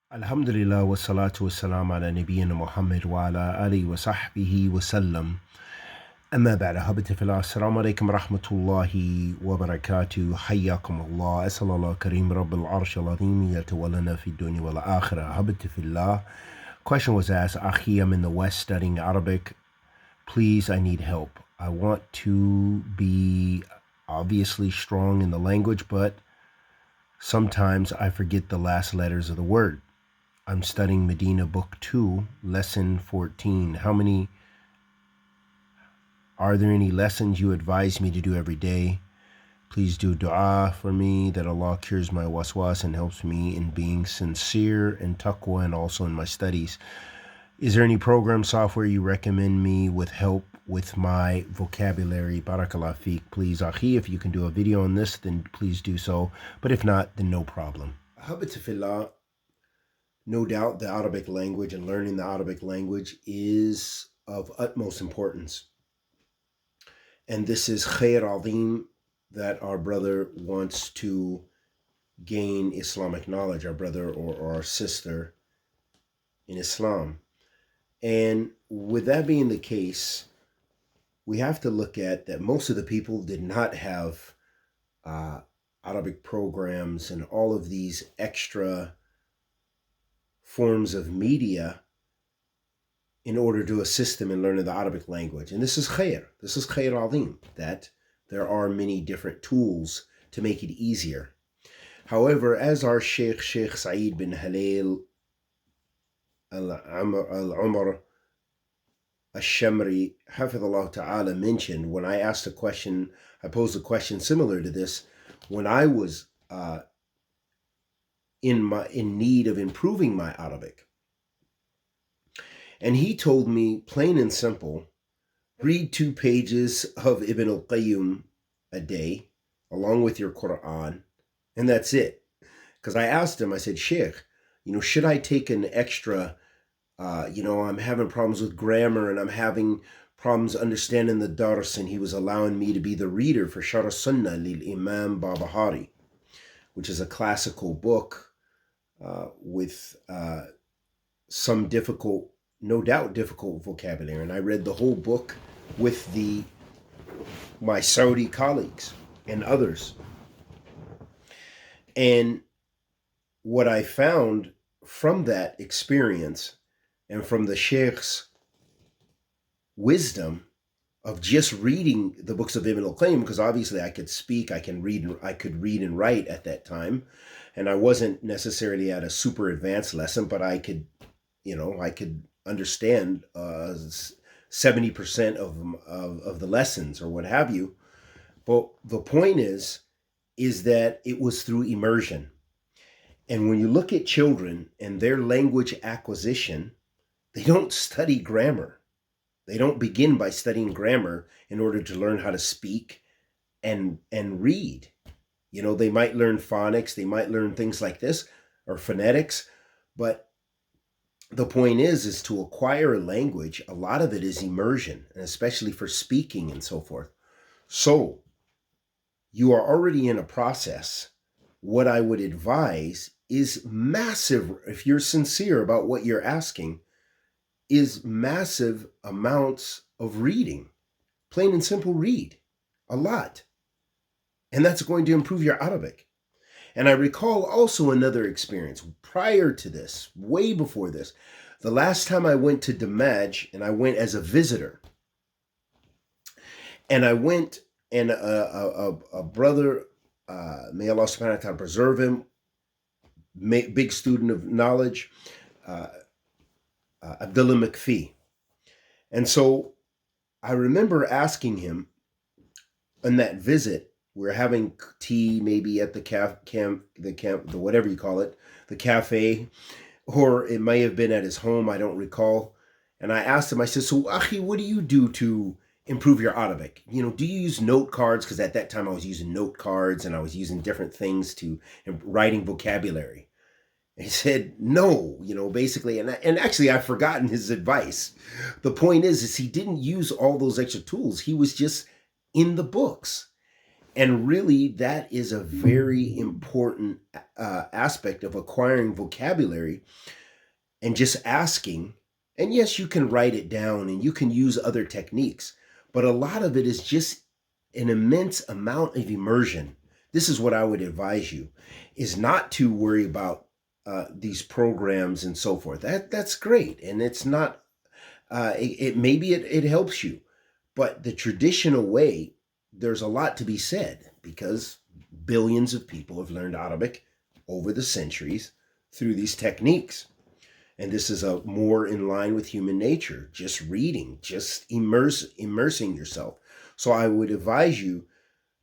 Alhamdulillah wa salatu wa salam ala nabiyyina Muhammad wa ala alihi wa sahbihi wa sallam. أما بعد أحبتي في الله السلام عليكم ورحمة الله وبركاته حياكم الله أسأل الله كريم رب العرش العظيم يتولنا في الدنيا والآخرة أحبتي في الله. Question was asked, Akhi, I'm in the West studying Arabic. Please, I need help. I want to be obviously strong in the language, but sometimes I forget the last letters of the word. I'm studying Medina Book 2, Lesson 14. Are there any lessons you advise me to do every day? Please do dua for me that Allah cures my waswas and helps me in being sincere and taqwa and also in my studies. Is there any program software you recommend me with help with my vocabulary? Barakallah feek. Please, Akhi, if you can do a video on this, then please do so. But if not, then no problem. Ahabati fillah, no doubt the Arabic language and learning the Arabic language is of utmost importance. And this is khair azim that our brother wants to gain Islamic knowledge, our brother or our sister in Islam. And with that being the case, we have to look at that most of the people did not have Arabic programs and all of these extra forms of media in order to assist them in learning the Arabic language. And this is khair azim, that there are many different tools to make it easier. However, as our Sheikh Sa'id bin Halil Al-Umar Al-Shamri, Hafidhullah Ta'ala, mentioned, when I asked a question, I posed a question similar to this, when I was in need of improving my Arabic. And he told me, plain and simple, read 2 pages of Ibn al-Qayyim a day, along with your Quran, and that's it. Because I asked him, I said, Sheikh, should I take an extra, I'm having problems with grammar and I'm having problems understanding the dars, and he was allowing me to be the reader for Sharh Sunnah lil Imam Barbahari, which is a classical book with some difficult, no doubt difficult vocabulary. And I read the whole book with my Saudi colleagues and others. And what I found from that experience and from the Sheikh's wisdom of just reading the books of Ibn al-Qayyim, because obviously I could speak, I could read and write at that time, and I wasn't necessarily at a super advanced lesson, but I could understand 70% of the lessons or what have you. But the point is that it was through immersion. And when you look at children and their language acquisition, they don't study grammar. They don't begin by studying grammar in order to learn how to speak and read. They might learn phonics, they might learn things like this, or phonetics, but the point is to acquire a language, a lot of it is immersion, and especially for speaking and so forth. So you are already in a process. What I would advise is massive, if you're sincere about what you're asking, is massive amounts of reading. Plain and simple, read a lot. And that's going to improve your Arabic. And I recall also another experience prior to this, way before this. The last time I went to Damaj, and I went as a visitor, and I went, and a brother, may Allah subhanahu wa ta'ala preserve him, big student of knowledge, Abdullah McPhee. And so I remember asking him on that visit, we're having tea maybe at the whatever you call it, the cafe, or it may have been at his home, I don't recall. And I asked him, I said, so Akhi, what do you do to improve your Arabic? Do you use note cards? Because at that time I was using note cards and I was using different things to writing vocabulary. And he said, no, basically, and actually I've forgotten his advice. The point is he didn't use all those extra tools. He was just in the books. And really, that is a very important aspect of acquiring vocabulary and just asking. And yes, you can write it down and you can use other techniques, but a lot of it is just an immense amount of immersion. This is what I would advise you, is not to worry about these programs and so forth. That's great, and it's not. Maybe it helps you, but the traditional way, there's a lot to be said because billions of people have learned Arabic over the centuries through these techniques. And this is a more in line with human nature, just reading, just immersing yourself. So I would advise you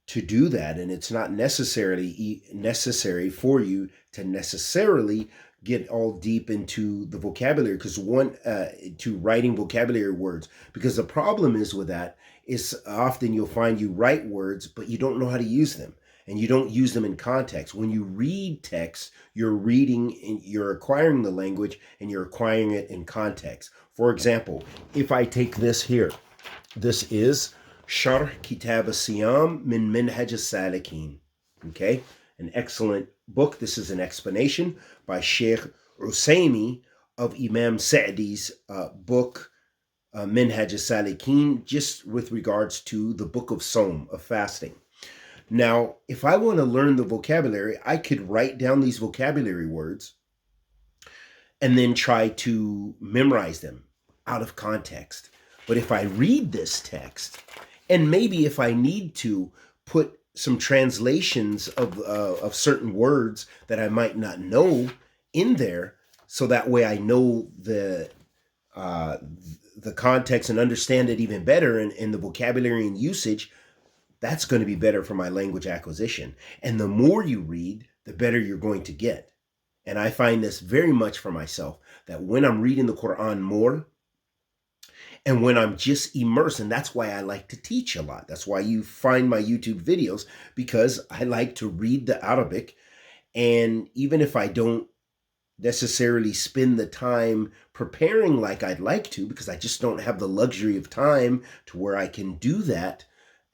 to do that, and it's not necessary for you to necessarily get all deep into the vocabulary because to writing vocabulary words, because the problem is with that is often you'll find you write words but you don't know how to use them, and you don't use them in context. When you read text, you're reading and you're acquiring the language and you're acquiring it in context. For example, if I take this here, this is Sharh Kitab al-Siyam min Minhaj al-Salikin. Okay, an excellent book. This is an explanation by Sheikh Usaymi of Imam Sa'di's book, Minhaj al-Salikin, just with regards to the book of Sawm, of fasting. Now, if I want to learn the vocabulary, I could write down these vocabulary words and then try to memorize them out of context. But if I read this text, and maybe if I need to put some translations of certain words that I might not know in there, so that way I know the context and understand it even better, and the vocabulary and usage, that's going to be better for my language acquisition. And the more you read, the better you're going to get. And I find this very much for myself, that when I'm reading the Quran more, and when I'm just immersed, and that's why I like to teach a lot. That's why you find my YouTube videos, because I like to read the Arabic. And even if I don't necessarily spend the time preparing like I'd like to, because I just don't have the luxury of time to where I can do that,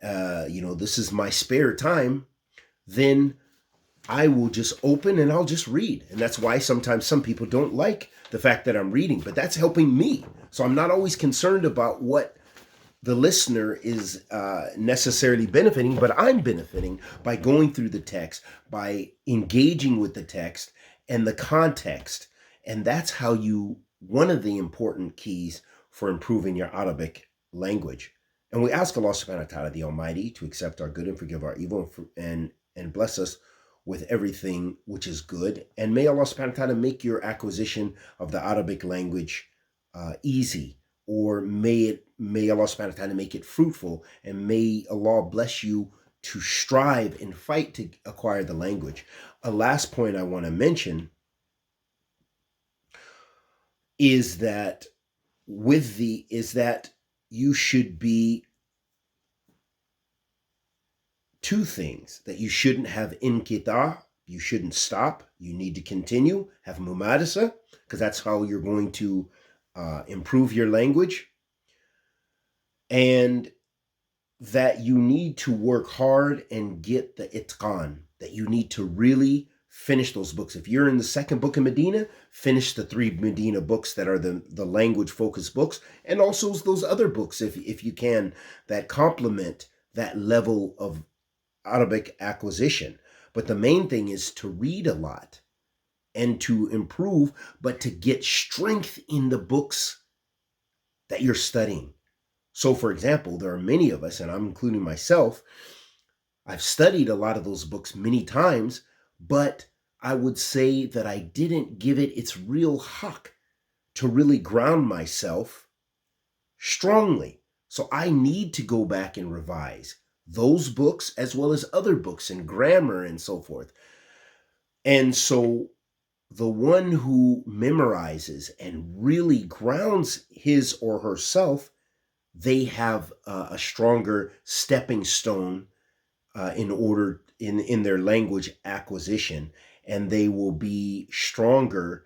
this is my spare time, then I will just open and I'll just read. And that's why sometimes some people don't like the fact that I'm reading, but that's helping me. So I'm not always concerned about what the listener is necessarily benefiting, but I'm benefiting by going through the text, by engaging with the text and the context. And that's how one of the important keys for improving your Arabic language. And we ask Allah subhanahu wa ta'ala, the Almighty, to accept our good and forgive our evil and bless us with everything which is good. And may Allah subhanahu wa ta'ala make your acquisition of the Arabic language easy, or may Allah subhanahu wa ta'ala make it fruitful, and may Allah bless you to strive and fight to acquire the language. A last point I want to mention is that you should be two things: that you shouldn't have inqita, you shouldn't stop, you need to continue, have mumadasa, because that's how you're going to improve your language, and that you need to work hard and get the itqan, that you need to really finish those books. If you're in the second book of Medina, finish the 3 Medina books that are the language focused books, and also those other books, if you can, that complement that level of Arabic acquisition. But the main thing is to read a lot and to improve, but to get strength in the books that you're studying. So, for example, there are many of us, and I'm including myself, I've studied a lot of those books many times, but I would say that I didn't give it its real haq to really ground myself strongly. So I need to go back and revise those books as well as other books in grammar and so forth. And so the one who memorizes and really grounds his or herself, they have a stronger stepping stone in their language acquisition, and they will be stronger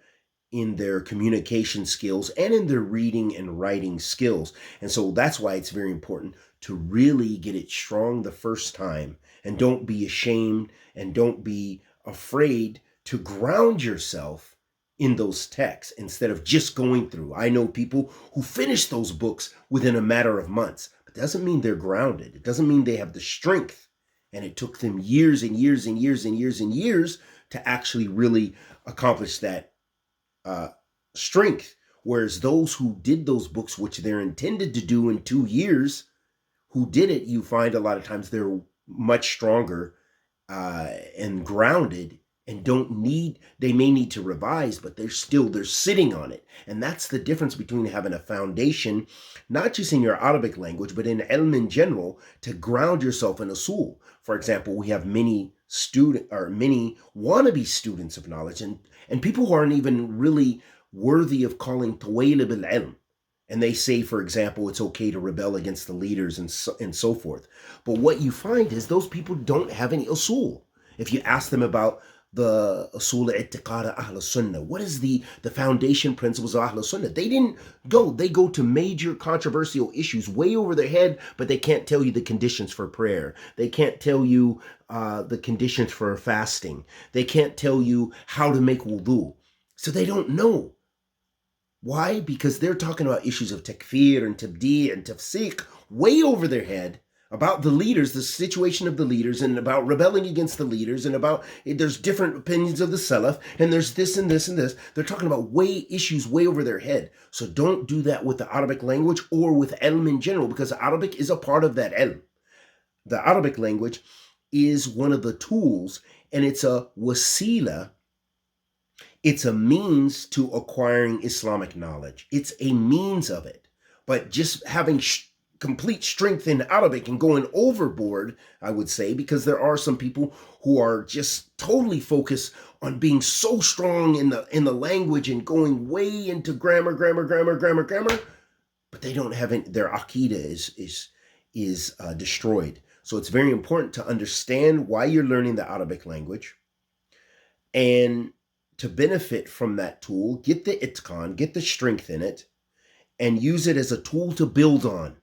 in their communication skills and in their reading and writing skills. And so that's why it's very important to really get it strong the first time. And don't be ashamed and don't be afraid to ground yourself in those texts instead of just going through. I know people who finish those books within a matter of months, but it doesn't mean they're grounded. It doesn't mean they have the strength. And it took them years and years and years and years and years to actually really accomplish that strength. Whereas those who did those books, which they're intended to do in 2 years, who did it, you find a lot of times they're much stronger and grounded and they may need to revise, but they're sitting on it. And that's the difference between having a foundation, not just in your Arabic language, but in ilm in general, to ground yourself in usul. For example, we have many wannabe students of knowledge and people who aren't even really worthy of calling tawalib al-ilm. And they say, for example, it's okay to rebel against the leaders and so forth. But what you find is those people don't have any usul. If you ask them about the usul i'tiqad Ahl Sunnah, what is the foundation principles of Ahl Sunnah? They go to major controversial issues way over their head, but they can't tell you the conditions for prayer. They can't tell you the conditions for fasting. They can't tell you how to make wudu. So they don't know. Why? Because they're talking about issues of takfir and tabdi' and tafsiq way over their head, about the leaders, the situation of the leaders, and about rebelling against the leaders, and about there's different opinions of the Salaf, and there's this and this and this. They're talking about issues way over their head. So don't do that with the Arabic language or with ilm in general, because Arabic is a part of that ilm. The Arabic language is one of the tools, and it's a wasila. It's a means to acquiring Islamic knowledge. It's a means of it. But just having complete strength in Arabic and going overboard, I would say, because there are some people who are just totally focused on being so strong in the language and going way into grammar, but they don't have their aqidah is destroyed. So it's very important to understand why you're learning the Arabic language, and to benefit from that tool, get the itqan, get the strength in it, and use it as a tool to build on.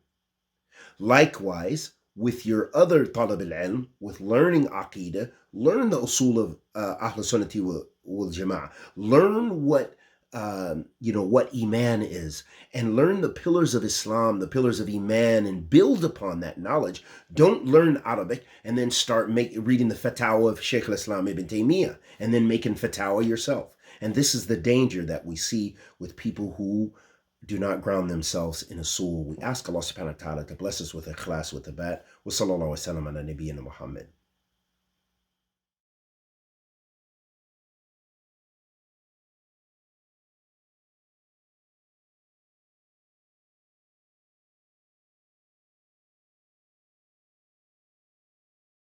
Likewise, with your other talab al-ilm, with learning aqidah, learn the usul of Ahl Sunnati wal Jama'ah. Learn what iman is, and learn the pillars of Islam, the pillars of iman, and build upon that knowledge. Don't learn Arabic and then start reading the fatwa of Shaykh al-Islam ibn Taymiyyah and then making fatwa yourself. And this is the danger that we see with people who do not ground themselves in usul. We ask Allah subhanahu wa ta'ala to bless us with ikhlas, with tabat. Wa sallallahu wa sallam ala nabiyyina Muhammad.